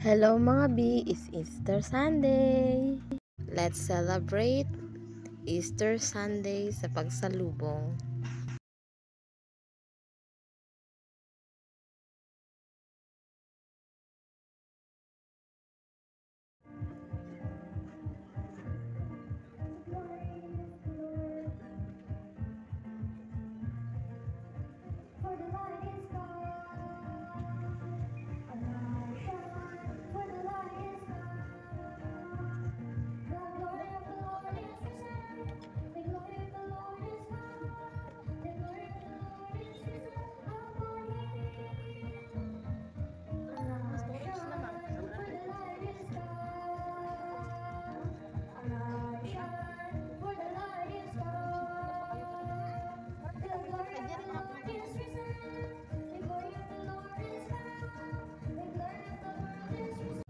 Hello mga B, it's Easter Sunday. Let's celebrate Easter Sunday sa pagsalubong.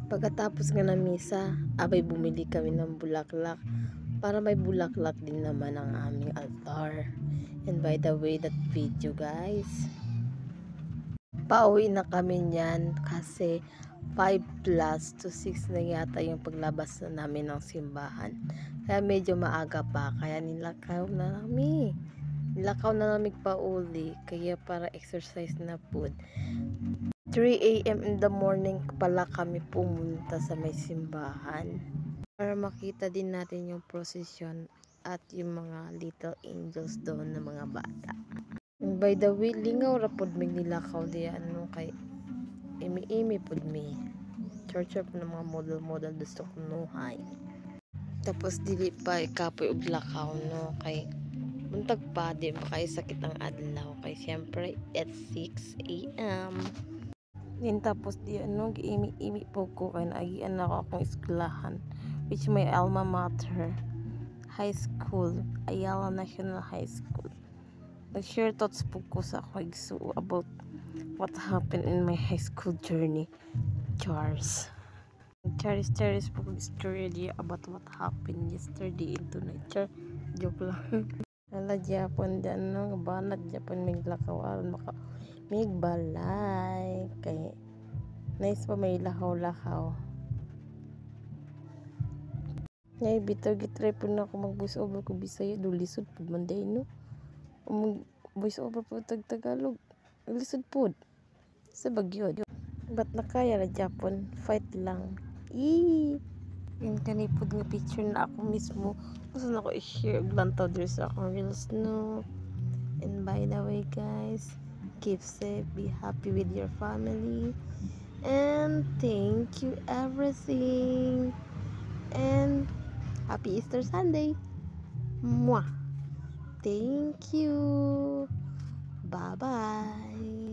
Pagkatapos nga ng misa, abay bumili kami ng bulaklak para may bulaklak din naman ang aming altar. And by the way, that video guys, pauwi na kami niyan kasi 5 plus to 6 na yata yung paglabas na namin ng simbahan. Kaya medyo maaga pa, kaya nilakaw na namin pauli, kaya para exercise na po. 3 AM in the morning pala kami pumunta sa may simbahan para makita din natin yung procession at yung mga little angels doon na mga bata. And by the way, lingaw rapod may nilakaw diyan no kay imi pod mi church of ng mga model gusto kunuhay. Tapos dili pa ikapoy og lakaw no kay buntag pa di makay sakit ang adlaw kay siyempre at 6 AM. Din tapos di giimi po ko kay naagian ako akong eskwelahan which may alma mater high school, Ayala National High School. Nag-share thoughts po ko sa akong igsuo about what happened in my high school journey. Charis po kong story di about what happened yesterday in tonight. Joke lang. Ala Japon dyan no, banat Japon may lakawaran maka may balay kay nice pa may lakaw ngay bitaw gitry po na ako mag voice over ko Bisaya do lisod po manday no mag voice over po Tagalog lisod po sa Bagyo but nakaya na Japon fight lang yung kanipod nga picture na ako mismo gusto na ako i-share og lantaw diri sa akong reels no. And by the way guys, keep safe, be happy with your family, and thank you everything, and happy Easter Sunday. Mwah. Thank you. Bye bye.